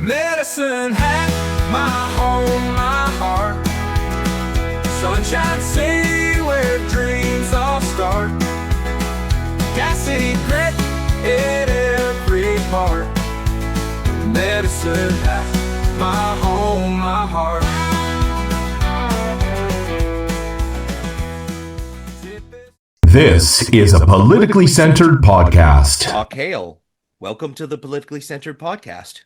Medicine Hat, my home, my heart. Sunshine City, where dreams all start. Gas City grit in every part. Medicine Hat, my home, my heart. This is a politically centered podcast. Brock Hale, welcome to the Politically Centered Podcast.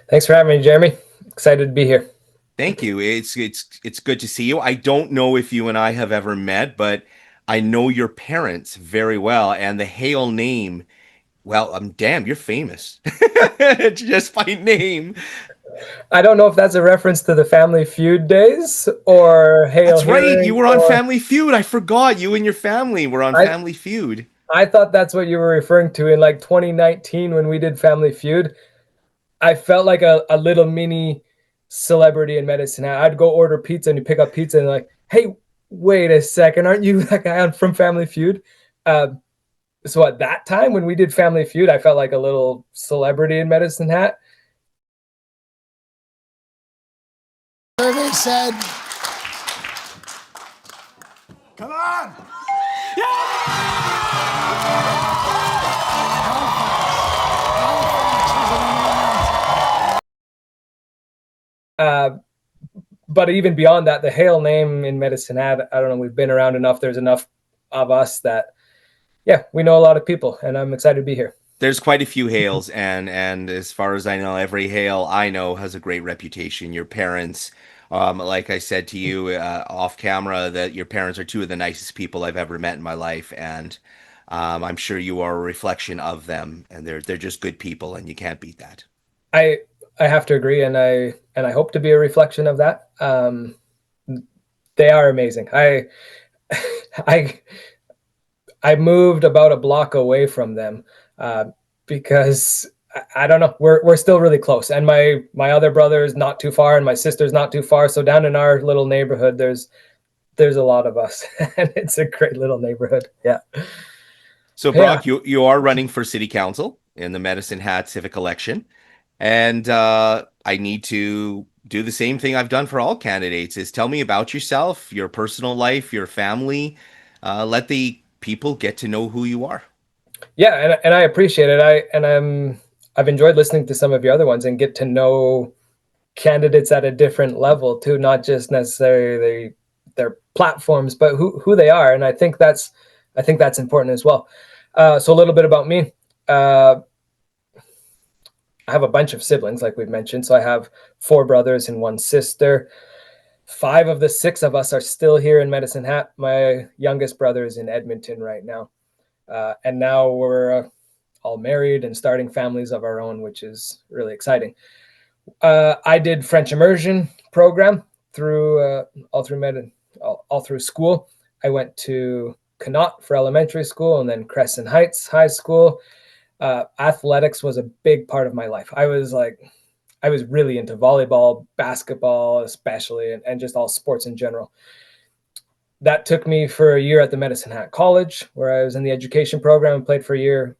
Thanks for having me, Jeremy. Excited to be here. Thank you. It's good to see you. I don't know if you and I have ever met, but I know your parents very well, and the Hale name. Well, damn, you're famous just by name. I don't know if that's a reference to the Family Feud days or Hale. That's right. You were on Family Feud. I forgot you and your family were on Family Feud. I thought that's what you were referring to in like 2019 when we did Family Feud. I felt like a little mini celebrity in medicine. I'd go order pizza and you pick up pizza and like, hey, wait a second, aren't you that guy from Family Feud? So at that time when we did Family Feud, I felt like a little celebrity in Medicine Hat. Survey said, come on! But even beyond that, the Hale name in Medicine Hat, I don't know, we've been around enough. There's enough of us that, yeah, we know a lot of people, and I'm excited to be here. There's quite a few Hales, and as far as I know, every Hale I know has a great reputation. Your parents, like I said to you off camera, that your parents are two of the nicest people I've ever met in my life, and I'm sure you are a reflection of them, and they're just good people, and you can't beat that. I have to agree, and I hope to be a reflection of that. They are amazing. I moved about a block away from them because I don't know, we're still really close, and my other brother is not too far, and my sister's not too far. So down in our little neighborhood, there's a lot of us, and it's a great little neighborhood. Yeah. So Brock, you are running for city council in the Medicine Hat civic election. And I need to do the same thing I've done for all candidates, is tell me about yourself, your personal life, your family. Let the people get to know who you are. Yeah, and I appreciate it. I've enjoyed listening to some of your other ones and get to know candidates at a different level too, not just necessarily their platforms, but who they are. And I think that's important as well. So a little bit about me. I have a bunch of siblings, like we've mentioned. So I have 4 brothers and 1 sister. 5 of the 6 of us are still here in Medicine Hat. My youngest brother is in Edmonton right now. And now we're all married and starting families of our own, which is really exciting. I did French immersion program all through school. I went to Connaught for elementary school and then Crescent Heights High School. Athletics was a big part of my life. I was really into volleyball, basketball, especially, and just all sports in general. That took me for a year at the Medicine Hat College, where I was in the education program and played for a year,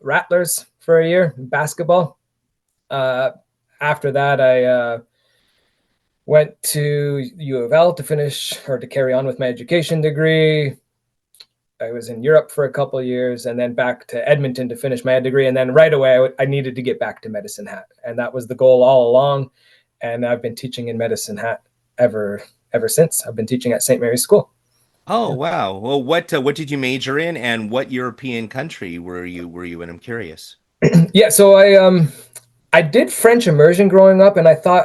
Rattlers for a year, basketball. After that, I went to U of L to carry on with my education degree. I was in Europe for a couple of years and then back to Edmonton to finish my degree. And then right away, I needed to get back to Medicine Hat. And that was the goal all along. And I've been teaching in Medicine Hat ever since. I've been teaching at St. Mary's School. Oh, wow. Well, what did you major in, and what European country were you in? I'm curious. Yeah, so I did French immersion growing up, and I thought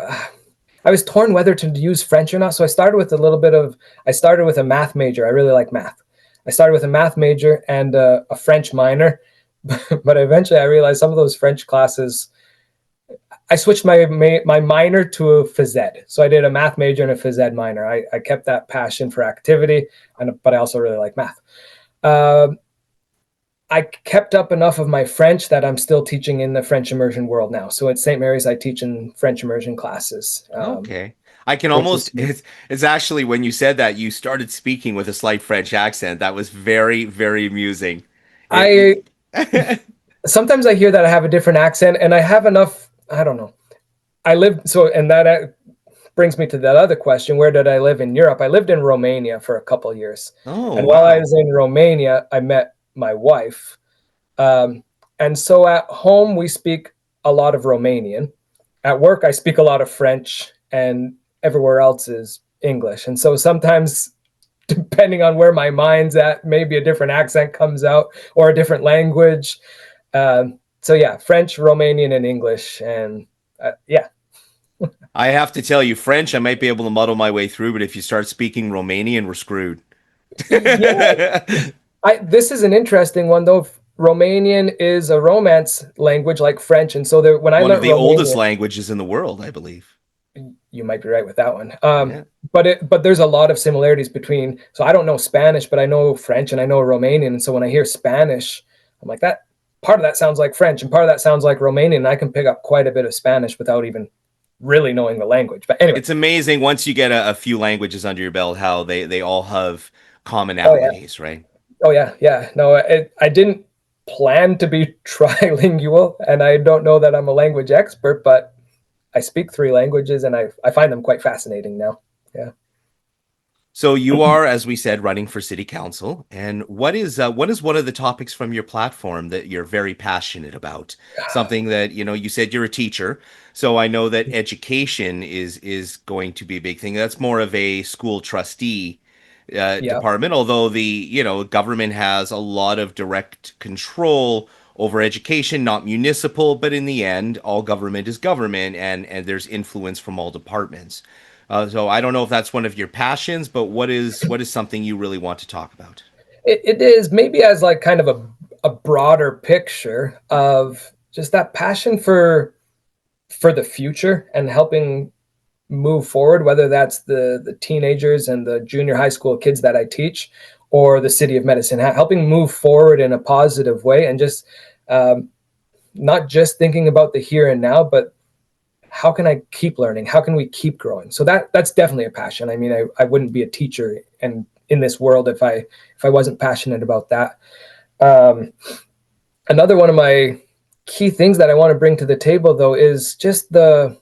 I was torn whether to use French or not. So I started with a math major. I really like math. I started with a math major and a French minor, but eventually I realized some of those French classes, I switched my minor to a phys ed. So I did a math major and a phys ed minor. I kept that passion for activity, but I also really like math. I kept up enough of my French that I'm still teaching in the French immersion world now. So at St. Mary's, I teach in French immersion classes. Okay. I can almost, it's actually, when you said that, you started speaking with a slight French accent. That was very, very amusing. Sometimes I hear that I have a different accent, and I have enough, I don't know. I lived, so, and that brings me to that other question. Where did I live in Europe? I lived in Romania for a couple of years. Oh, And while I wow. was in Romania, I met my wife. And so at home, we speak a lot of Romanian. At work, I speak a lot of French, and everywhere else is English. And so sometimes, depending on where my mind's at, maybe a different accent comes out or a different language. So yeah, French, Romanian, and English. And yeah. I have to tell you, French, I might be able to muddle my way through, but if you start speaking Romanian, we're screwed. Yeah. This is an interesting one, though. Romanian is a Romance language like French. And so there, when I One of learned the oldest Romanian, languages in the world, I believe. you might be right with that one. Yeah. But there's a lot of similarities between. So I don't know Spanish, but I know French and I know Romanian. And so when I hear Spanish, I'm like, that part of that sounds like French and part of that sounds like Romanian. And I can pick up quite a bit of Spanish without even really knowing the language. But anyway, It's amazing once you get a few languages under your belt how they all have oh yeah, commonalities, right? oh yeah, yeah. No, I didn't plan to be trilingual, and I don't know that I'm a language expert, but I speak three languages, and I find them quite fascinating now. Yeah. So you are, as we said, running for city council, and what is one of the topics from your platform that you're very passionate about? Something that, you said you're a teacher, so I know that education is going to be a big thing. That's more of a school trustee Yeah. department, although the government has a lot of direct control over education, not municipal, but in the end, all government is government, and there's influence from all departments. So I don't know if that's one of your passions, but what is something you really want to talk about? It is maybe as like kind of a broader picture of just that passion for the future and helping move forward, whether that's the teenagers and the junior high school kids that I teach, or the city of Medicine Hat, helping move forward in a positive way, and just not just thinking about the here and now, but how can I keep learning? How can we keep growing? So that's definitely a passion. I mean, I wouldn't be a teacher and in this world if I wasn't passionate about that. Another one of my key things that I want to bring to the table, though, is just the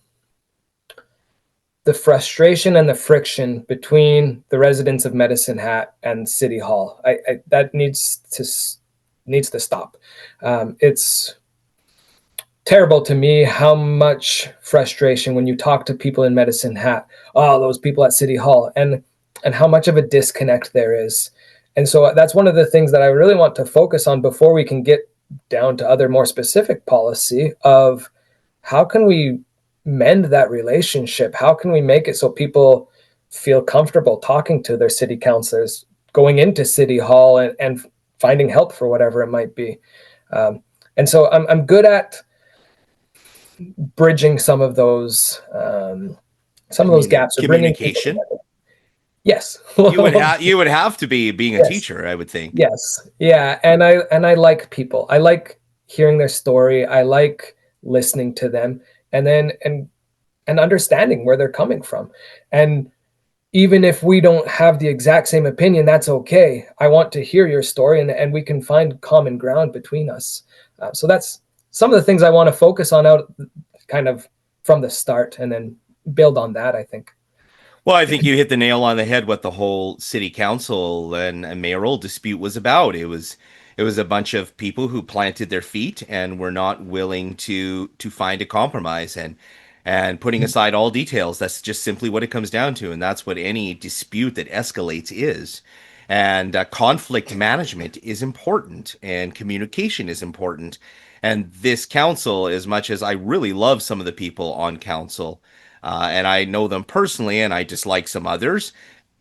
frustration and the friction between the residents of Medicine Hat and City Hall. That needs to stop. It's terrible to me how much frustration when you talk to people in Medicine Hat, oh, those people at City Hall, and how much of a disconnect there is. And so that's one of the things that I really want to focus on before we can get down to other more specific policy of how can we mend that relationship? How can we make it so people feel comfortable talking to their city councilors, going into City Hall and finding help for whatever it might be? And so I'm good at bridging some of those gaps or bringing people Communication. together. Yes. You would have to be being a Yes. teacher, I would think. Yes. Yeah. And I like people. I like hearing their story. I like listening to them and then and understanding where they're coming from. And even if we don't have the exact same opinion, that's okay. I want to hear your story and we can find common ground between us. So that's some of the things I want to focus on out kind of from the start and then build on that, I think. Well, I think you hit the nail on the head what the whole city council and mayoral dispute was about. It was a bunch of people who planted their feet and were not willing to find a compromise and putting aside all details. That's just simply what it comes down to, and that's what any dispute that escalates is. And conflict management is important, and communication is important. And this council, as much as I really love some of the people on council, and I know them personally, and I dislike some others.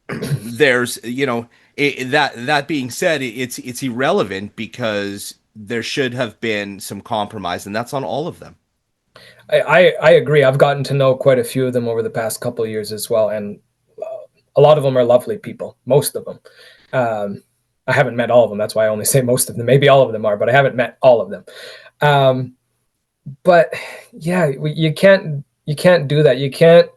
There's, that being said, it's irrelevant because there should have been some compromise, and that's on all of them. I agree. I've gotten to know quite a few of them over the past couple of years as well, and a lot of them are lovely people. Most of them. I haven't met all of them. That's why I only say most of them. Maybe all of them are, but I haven't met all of them. But yeah, you can't do that. You can't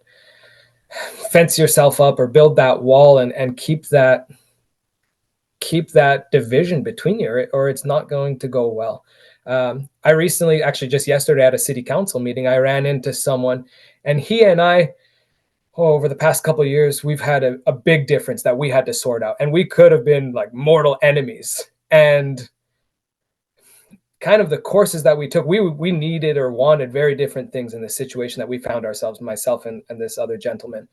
fence yourself up or build that wall and keep that division between you, or it's not going to go well. I recently, actually just yesterday at a city council meeting, I ran into someone, and he and I, over the past couple of years, we've had a big difference that we had to sort out, and we could have been like mortal enemies. And kind of the courses that we took, we needed or wanted very different things in the situation that we found ourselves, myself and this other gentleman.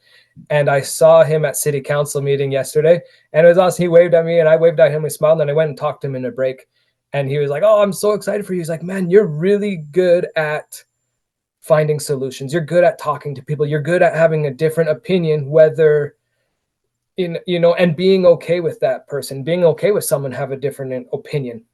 And I saw him at city council meeting yesterday, and it was awesome. He waved at me and I waved at him. We smiled, and I went and talked to him in a break, and he was like, "Oh, I'm so excited for you." He's like, "Man, you're really good at finding solutions. You're good at talking to people. You're good at having a different opinion, whether and being okay with that person, being okay with someone have a different opinion."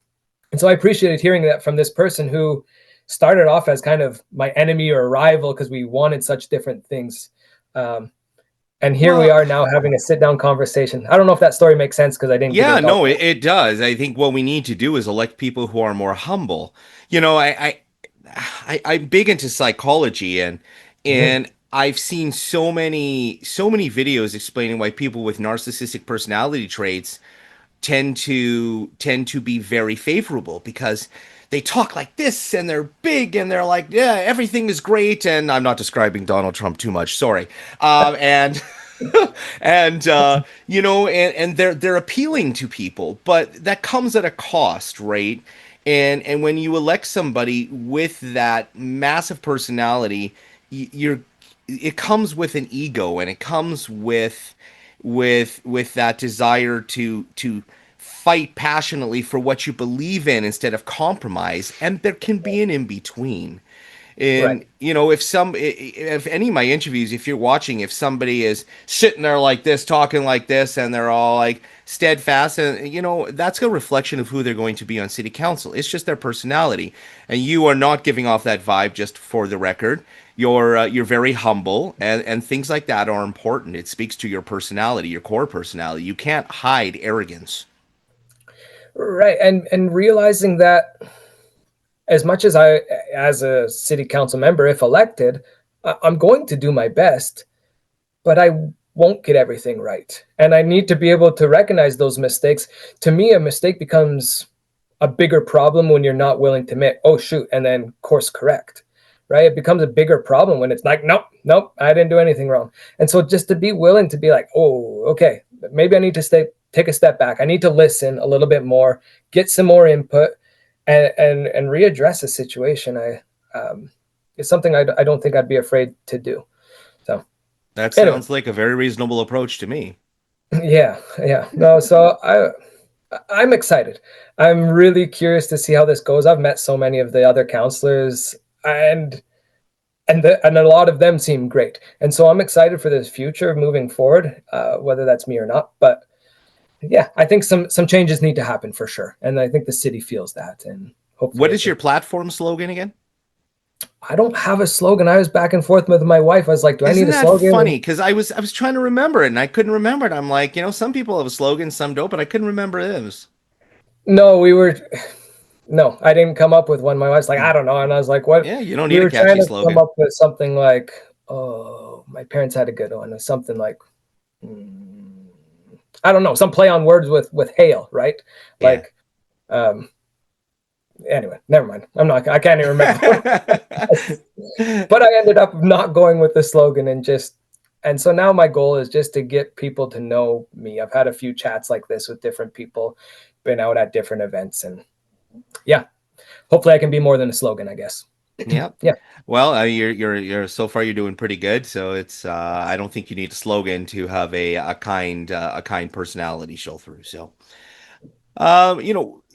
And so I appreciated hearing that from this person who started off as kind of my enemy or rival because we wanted such different things. And here we are now having a sit down conversation. I don't know if that story makes sense because I didn't Yeah, give no, it does. I think what we need to do is elect people who are more humble. You know, I'm big into psychology, and I've seen so many videos explaining why people with narcissistic personality traits tend to be very favorable because they talk like this and they're big and they're like, yeah, everything is great. And I'm not describing Donald Trump too much, sorry. And and they're appealing to people, but that comes at a cost, right? And when you elect somebody with that massive personality, you're it comes with an ego, and it comes with that desire to fight passionately for what you believe in instead of compromise, and there can be an in between. Right. And if any of my interviews, if you're watching, if somebody is sitting there like this, talking like this, and they're all like steadfast, and that's a reflection of who they're going to be on city council. It's just their personality, and you are not giving off that vibe. Just for the record, you're very humble, and things like that are important. It speaks to your personality, your core personality. You can't hide arrogance. Right. And realizing that as much as I, as a city council member, if elected, I'm going to do my best, but I won't get everything right. And I need to be able to recognize those mistakes. To me, a mistake becomes a bigger problem when you're not willing to admit, oh, shoot, and then course correct, right? It becomes a bigger problem when it's like, nope, I didn't do anything wrong. And so just to be willing to be like, oh, okay, maybe I need to take a step back. I need to listen a little bit more, get some more input, and readdress the situation. It's something I don't think I'd be afraid to do. So That anyway, sounds like a very reasonable approach to me. yeah, no. So I'm excited. I'm really curious to see how this goes. I've met so many of the other counselors, and a lot of them seem great. And so I'm excited for the future moving forward, whether that's me or not. But yeah, I think some changes need to happen for sure, and I think the city feels that. And hopefully, What is your platform slogan again? I don't have a slogan. I was back and forth with my wife. I was like, "Do I Isn't need a that slogan?" funny? Because I was trying to remember it and I couldn't remember it. I'm like, some people have a slogan, some don't, but I couldn't remember those. No, no, I didn't come up with one. My wife's like, "I don't know," and I was like, "What?" Yeah, you don't We need a were trying catchy to come slogan. up with something like, "Oh, my parents had a good one," or something like, mm, I don't know, some play on words with Hale, right? Yeah. Like, um, anyway, never mind. I can't even remember. But I ended up not going with the slogan and so now my goal is just to get people to know me. I've had a few chats like this with different people, been out at different events, and yeah, hopefully I can be more than a slogan, I guess. Yeah. Yeah. Well, you're so far you're doing pretty good. So it's I don't think you need a slogan to have a kind personality show through. So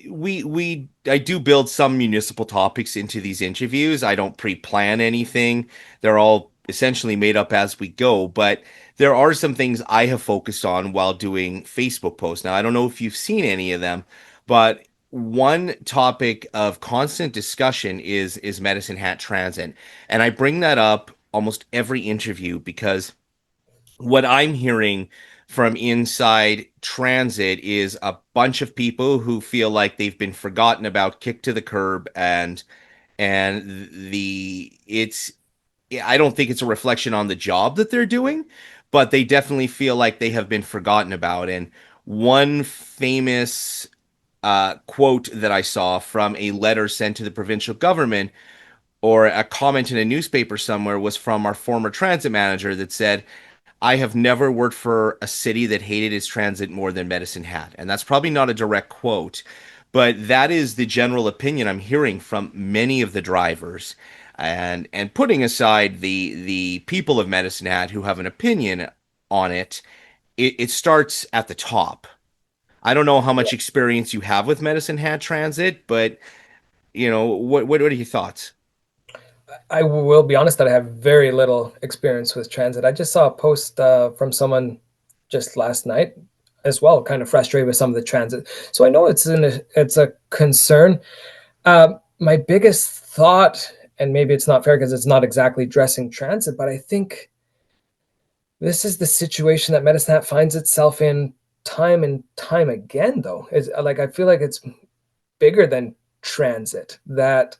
we I do build some municipal topics into these interviews. I don't pre-plan anything. They're all essentially made up as we go, but there are some things I have focused on while doing Facebook posts. Now, I don't know if you've seen any of them, but one topic of constant discussion is Medicine Hat Transit. And I bring that up almost every interview because what I'm hearing from inside transit is a bunch of people who feel like they've been forgotten about, kicked to the curb, and the it's I don't think it's a reflection on the job that they're doing, but they definitely feel like they have been forgotten about. And one famous quote that I saw from a letter sent to the provincial government, or a comment in a newspaper somewhere, was from our former transit manager that said, I have never worked for a city that hated its transit more than Medicine Hat. And that's probably not a direct quote, but that is the general opinion I'm hearing from many of the drivers. And putting aside the people of Medicine Hat who have an opinion on it, it starts at the top. I don't know how much experience you have with Medicine Hat Transit, but what are your thoughts? I will be honest that I have very little experience with transit. I just saw a post from someone just last night as well, kind of frustrated with some of the transit. So I know it's a concern. My biggest thought, and maybe it's not fair because it's not exactly addressing transit, but I think this is the situation that Medicine Hat finds itself in time and time again, though. Is like I feel like it's bigger than transit. That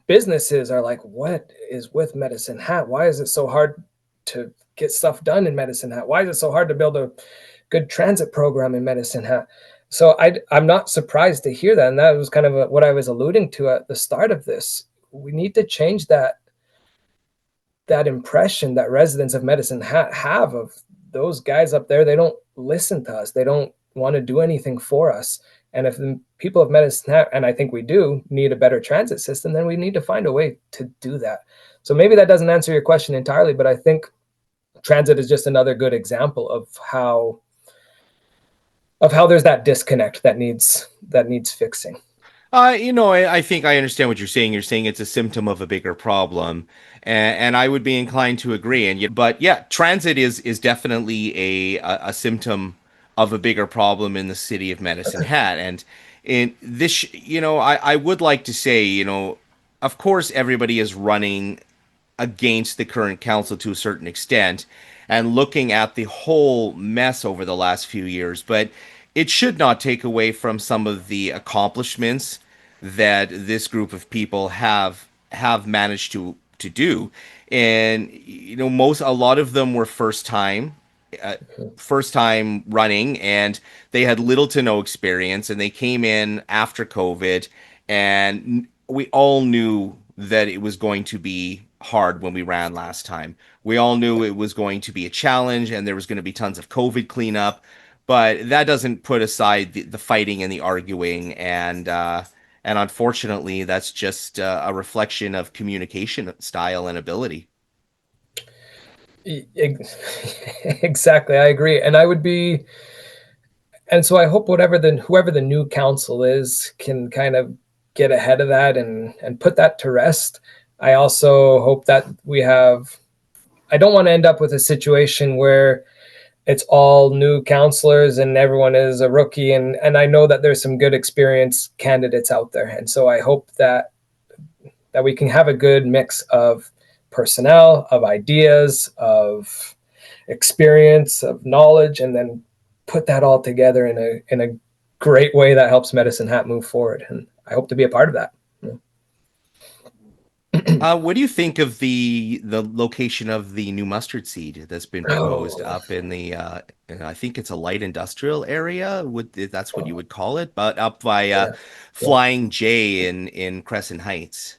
businesses are like, what is with Medicine Hat? Why is it so hard to get stuff done in Medicine Hat? Why is it so hard to build a good transit program in Medicine Hat? So I'm not surprised to hear that. And that was kind of what I was alluding to at the start of this. We need to change that impression that residents of Medicine Hat have of those guys up there. They don't listen to us. They don't want to do anything for us. And if the people of Medicine Hat, and I think we do, need a better transit system, then we need to find a way to do that. So maybe that doesn't answer your question entirely, but I think transit is just another good example of how there's that disconnect that needs fixing. I think I understand what you're saying. You're saying it's a symptom of a bigger problem, and I would be inclined to agree. But yeah, transit is definitely a symptom of a bigger problem in the city of Medicine Hat. And in this, I would like to say, of course, everybody is running against the current council to a certain extent and looking at the whole mess over the last few years, but it should not take away from some of the accomplishments that this group of people have managed to do. And a lot of them were uh, first time running, and they had little to no experience, and they came in after COVID, and we all knew that it was going to be hard when we ran last time. We all knew it was going to be a challenge, and there was going to be tons of COVID cleanup, but that doesn't put aside the fighting and the arguing, and unfortunately, that's just a reflection of communication style and ability. Exactly, I agree. And so I hope whoever the new council is can kind of get ahead of that and put that to rest. I also hope that I don't want to end up with a situation where it's all new counselors and everyone is a rookie. And I know that there's some good experienced candidates out there. And so I hope that we can have a good mix of personnel, of ideas, of experience, of knowledge, and then put that all together in a great way that helps Medicine Hat move forward. And I hope to be a part of that. What do you think of the location of the new mustard seed that's been proposed up in the I think it's a light industrial area, that's what you would call it, but up by Flying J in Crescent Heights?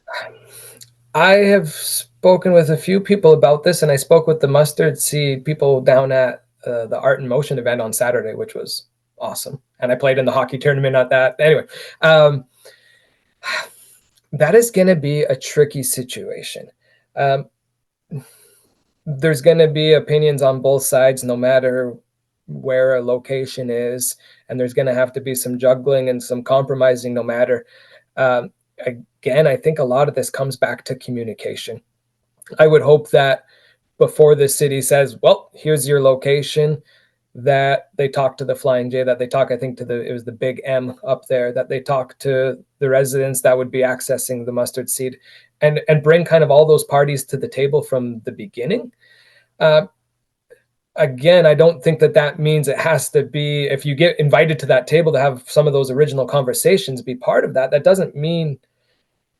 I have spoken with a few people about this, and I spoke with the mustard seed people down at the Art in Motion event on Saturday, which was awesome. And I played in the hockey tournament at that. Anyway, that is going to be a tricky situation. There's going to be opinions on both sides, no matter where a location is, and there's going to have to be some juggling and some compromising, no matter. Again, I think a lot of this comes back to communication. I would hope that before the city says, well, here's your location, that they talk to the Flying J, that they talk, I think, it was the Big M up there, that they talk to the residents that would be accessing the mustard seed, and bring kind of all those parties to the table from the beginning. Again, I don't think that means it has to be, if you get invited to that table to have some of those original conversations be part of that, that doesn't mean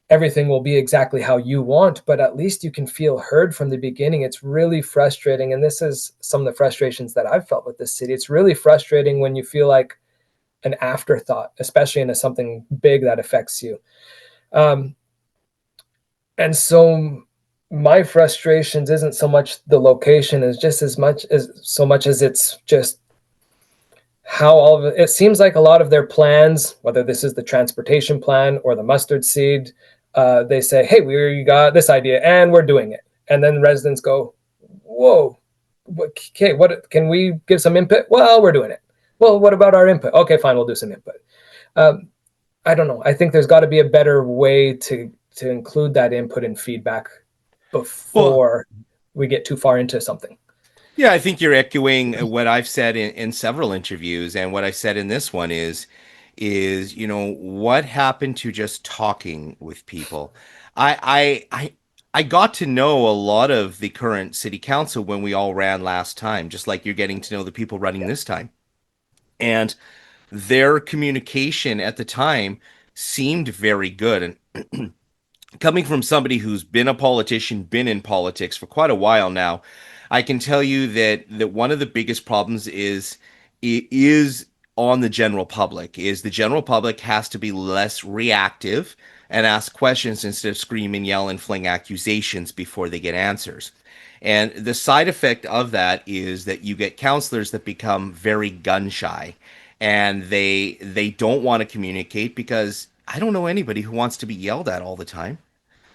everything will be exactly how you want, but at least you can feel heard from the beginning. It's really frustrating. And this is some of the frustrations that I've felt with this city. It's really frustrating when you feel like an afterthought, especially in something big that affects you. Um, and so my frustrations isn't so much the location as just as much as so much as it's just how all of it seems like a lot of their plans, whether this is the transportation plan or the mustard seed, they say, hey, we got this idea and we're doing it. And then residents go, whoa, okay, what can we give some input? Well, we're doing it. Well, what about our input? Okay, fine, we'll do some input. I don't know. I think there's got to be a better way to include that input and feedback before we get too far into something. Yeah, I think you're echoing what I've said in several interviews, and what I said in this one is what happened to just talking with people. I got to know a lot of the current city council when we all ran last time, just like you're getting to know the people running this time, and their communication at the time seemed very good. And coming from somebody who's been a politician, been in politics for quite a while now, I can tell you that one of the biggest problems is on the general public. Is the general public has to be less reactive and ask questions instead of scream and yell and fling accusations before they get answers. And the side effect of that is that you get counselors that become very gun shy, and they don't want to communicate because I don't know anybody who wants to be yelled at all the time.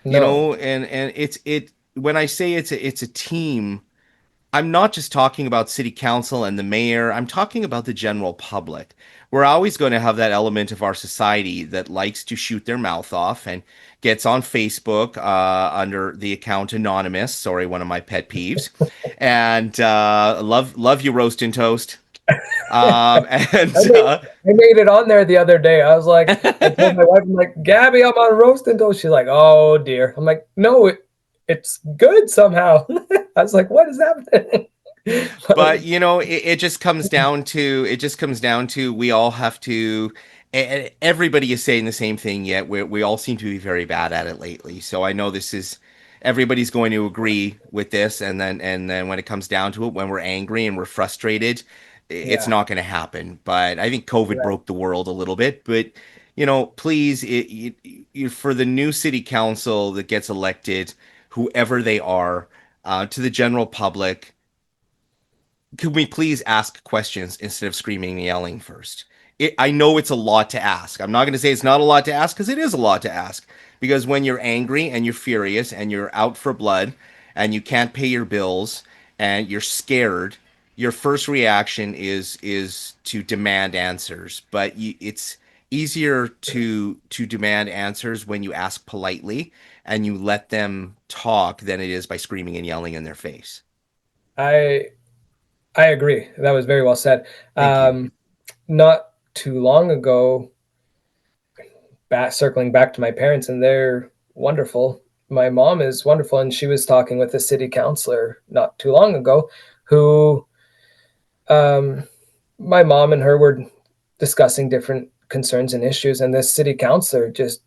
No, And it when I say it's a team, I'm not just talking about city council and the mayor. I'm talking about the general public. We're always going to have that element of our society that likes to shoot their mouth off and gets on Facebook under the account anonymous. Sorry, one of my pet peeves. And love you, roast and toast. And I made it on there the other day. I was like, I told my wife, I'm like, Gabby, I'm on roast and toast. She's like, oh dear. I'm like, no, it's good somehow. I was like, what is happening? But it just comes down to we all have to. Everybody is saying the same thing, yet we all seem to be very bad at it lately. So I know this is everybody's going to agree with this, and then when it comes down to it, when we're angry and we're frustrated, it's Yeah, not going to happen. But I think COVID right. broke the world a little bit. But please, for the new city council that gets elected, whoever they are, to the general public, could we please ask questions instead of screaming and yelling first? I know it's a lot to ask. I'm not going to say it's not a lot to ask because it is a lot to ask. Because when you're angry and you're furious and you're out for blood and you can't pay your bills and you're scared, your first reaction is to demand answers. But it's easier to demand answers when you ask politely and you let them talk than it is by screaming and yelling in their face. I I agree. That was very well said. Thank you. Not too long ago, circling back to my parents, and they're wonderful. My mom is wonderful, and she was talking with a city councilor not too long ago, who um, my mom and her were discussing different concerns and issues, and this city councilor just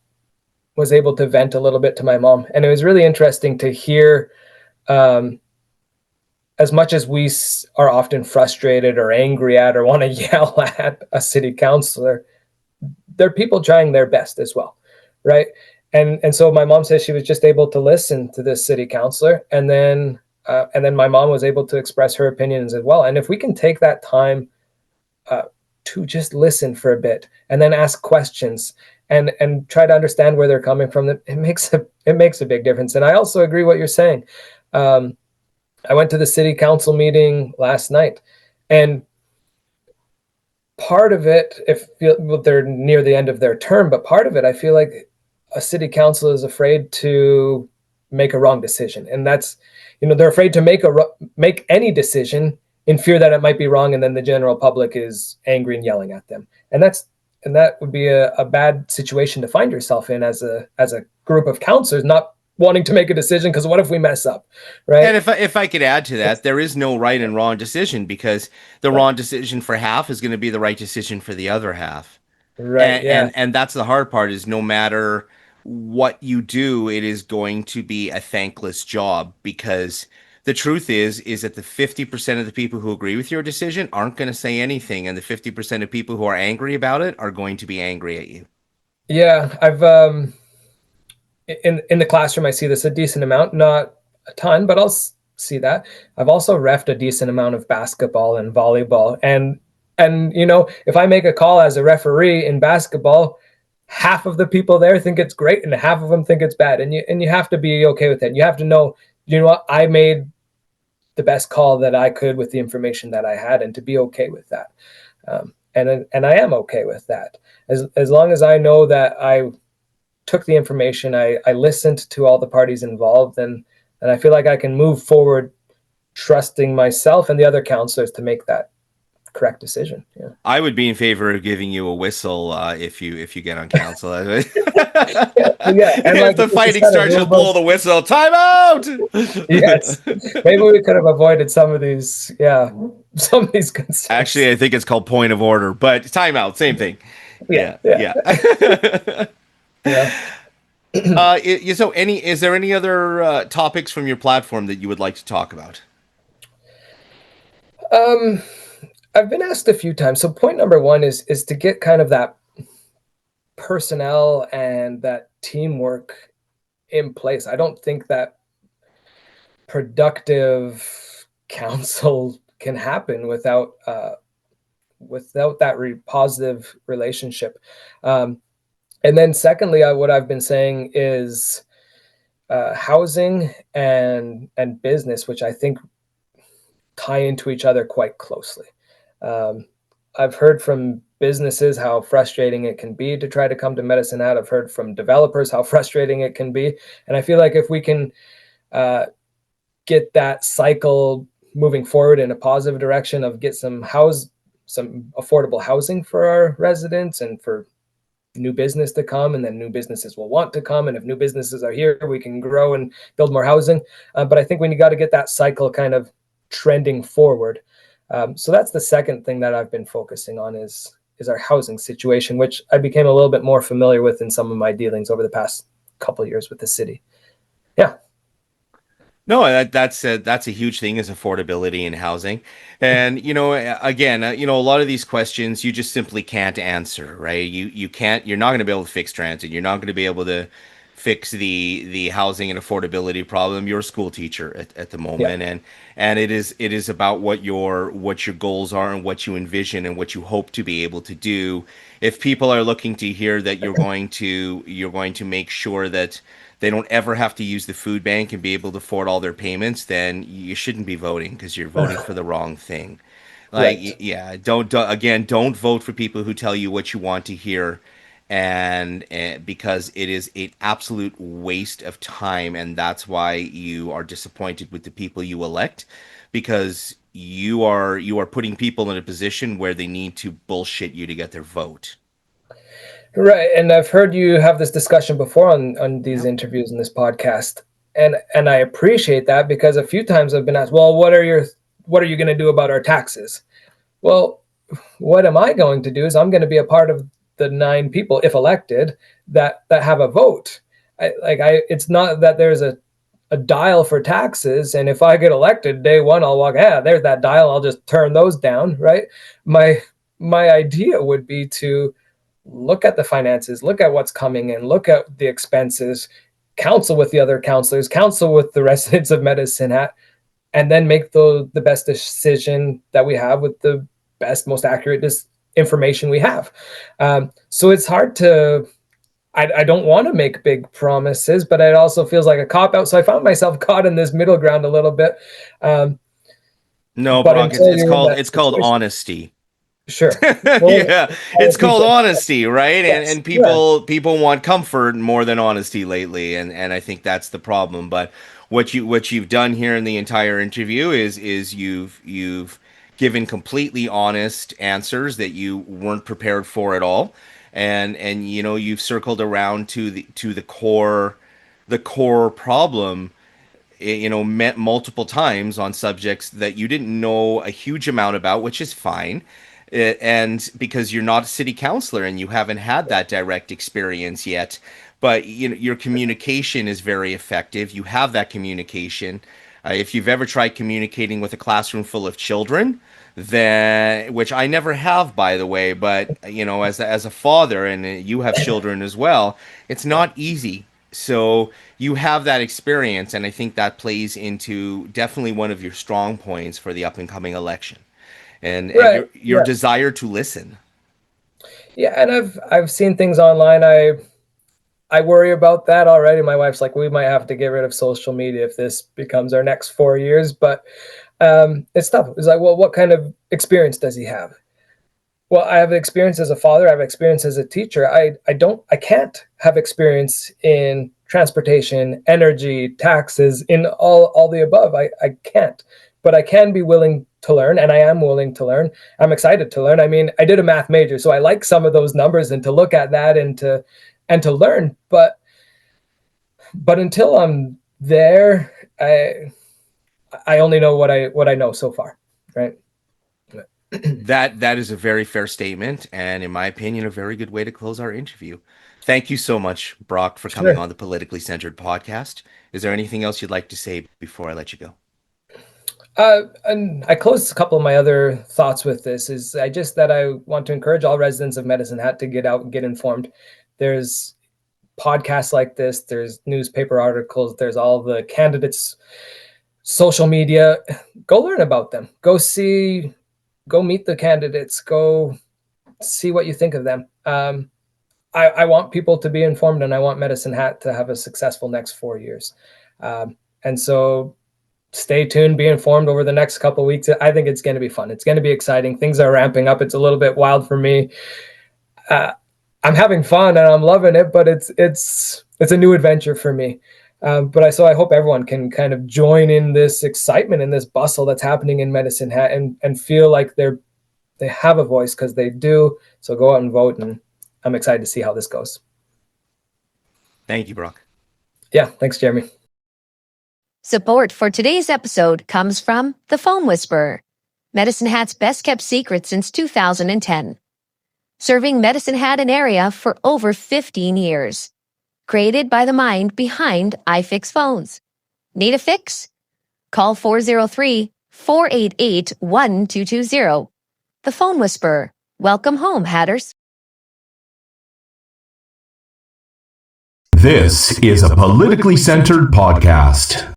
was able to vent a little bit to my mom, and it was really interesting to hear. Um, as much as we are often frustrated or angry at or want to yell at a city councilor, there are people trying their best as well, right? And so my mom says she was just able to listen to this city councilor, and then my mom was able to express her opinions as well. And if we can take that time uh, to just listen for a bit and then ask questions and try to understand where they're coming from, it makes a big difference. And I also agree what you're saying. I went to the city council meeting last night, and part of it, if they're near the end of their term, but part of it, I feel like a city council is afraid to make a wrong decision, and that's, they're afraid to make any decision in fear that it might be wrong, and then the general public is angry and yelling at them, and that would be a bad situation to find yourself in as a group of councilors, not wanting to make a decision because what if we mess up, right? And if I could add to that, there is no right and wrong decision because the wrong decision for half is going to be the right decision for the other half. Right, And yeah, and that's the hard part is no matter what you do, it is going to be a thankless job because the truth is that the 50% of the people who agree with your decision aren't going to say anything, and the 50% of people who are angry about it are going to be angry at you. Yeah, I've in the classroom I see this a decent amount, not a ton, but see that. I've also refed a decent amount of basketball and volleyball, and if I make a call as a referee in basketball, half of the people there think it's great and half of them think it's bad, and you have to be okay with it. You have to know, what, I made the best call that I could with the information that I had, and to be okay with that. And I am okay with that, as long as I know that I took the information, I listened to all the parties involved, and I feel like I can move forward, trusting myself and the other counselors to make that correct decision. Yeah. I would be in favor of giving you a whistle if you get on council. Yeah, and If like the this is fighting kind of starts, just robust. blow the whistle. Time out. Yes, maybe we could have avoided some of these. Yeah, some of these concerns. Actually, I think it's called point of order, but timeout, same thing. Yeah, Yeah. yeah. So, is there any other topics from your platform that you would like to talk about? I've been asked a few times. So point number one is to get kind of that personnel and that teamwork in place. I don't think that productive council can happen without that positive relationship. And then secondly, what I've been saying is housing and business, which I think tie into each other quite closely. I've heard from businesses how frustrating it can be to try to come to Medicine Hat. I've heard from developers how frustrating it can be. And I feel like if we can get that cycle moving forward in a positive direction of get some affordable housing for our residents and for new business to come, and then new businesses will want to come. And if new businesses are here, we can grow and build more housing. But I think when you got to get that cycle kind of trending forward. So that's the second thing that I've been focusing on is our housing situation, which I became a little bit more familiar with in some of my dealings over the past couple of years with the city. Yeah. No, that's a huge thing is affordability in housing. And, again, a lot of these questions you just simply can't answer, right? You're not going to be able to fix transit. You're not going to be able to fix the housing and affordability problem. You're a school teacher at the moment, Yeah. and it is about what your goals are and what you envision and what you hope to be able to do. If people are looking to hear that you're going to make sure that they don't ever have to use the food bank and be able to afford all their payments, then you shouldn't be voting because you're voting for the wrong thing. Like, Right. yeah, don't vote for people who tell you what you want to hear, and because it is an absolute waste of time, and that's why you are disappointed with the people you elect, because you are putting people in a position where they need to bullshit you to get their vote. Right. And I've heard you have this discussion before on these interviews in this podcast. And I appreciate that, because a few times I've been asked, well, what are you going to do about our taxes? Well, what am I going to do is I'm going to be a part of the 9 people, if elected, that have a vote. It's not that there's a dial for taxes, and if I get elected day one, I'll walk, there's that dial, I'll just turn those down, right? My idea would be to look at the finances, look at what's coming in, look at the expenses, counsel with the other counselors, counsel with the residents of Medicine Hat, and then make the best decision that we have with the best, most accurate information we have. So it's hard to, I don't want to make big promises, but it also feels like a cop out. So I found myself caught in this middle ground a little bit. No, but Brock, it's called honesty. Sure. Well, Yeah, it's called honesty, right? Yes. And people want comfort more than honesty lately, and I think that's the problem. But what you've done here in the entire interview is you've given completely honest answers that you weren't prepared for at all, and you've circled around to the core problem, met multiple times on subjects that you didn't know a huge amount about, which is fine. And because you're not a city councilor and you haven't had that direct experience yet, but your communication is very effective. You have that communication. If you've ever tried communicating with a classroom full of children, then which I never have, by the way, but as a father, and you have children as well, it's not easy. So you have that experience, and I think that plays into definitely one of your strong points for the up and coming election, and Right. your Yeah. desire to listen. Yeah, and I've seen things online. I worry about that already. My wife's like, we might have to get rid of social media if this becomes our next 4 years. But it's tough. It's like, well, what kind of experience does he have? Well, I have experience as a father. I have experience as a teacher. I can't have experience in transportation, energy, taxes, in all the above. I can't, but I can be willing to learn, and I am willing to learn. I'm excited to learn. I mean, I did a math major, so I like some of those numbers and to look at that and to learn. But until I'm there, I only know what I know so far, right? That is a very fair statement, and in my opinion, a very good way to close our interview. Thank you so much, Brock, for coming Sure. on the Politically Centered podcast. Is there anything else you'd like to say before I let you go? And I closed a couple of my other thoughts with this is I want to encourage all residents of Medicine Hat to get out and get informed. There's podcasts like this, there's newspaper articles, there's all the candidates' social media. Go learn about them. Go meet the candidates. Go see what you think of them. I want people to be informed, and I want Medicine Hat to have a successful next 4 years. And so stay tuned, be informed over the next couple of weeks. I think it's going to be fun. It's going to be exciting. Things are ramping up. It's a little bit wild for me. I'm having fun and I'm loving it, but it's a new adventure for me. So I hope everyone can kind of join in this excitement and this bustle that's happening in Medicine Hat and feel like they have a voice, because they do. So go out and vote, and I'm excited to see how this goes. Thank you, Brock. Yeah, thanks, Jeremy. Support for today's episode comes from The Phone Whisperer, Medicine Hat's best kept secret since 2010. Serving Medicine Hat and area for over 15 years. Created by the mind behind iFix phones. Need a fix? Call 403-488-1220. The Phone Whisperer. Welcome home, Hatters. This is a politically centered podcast.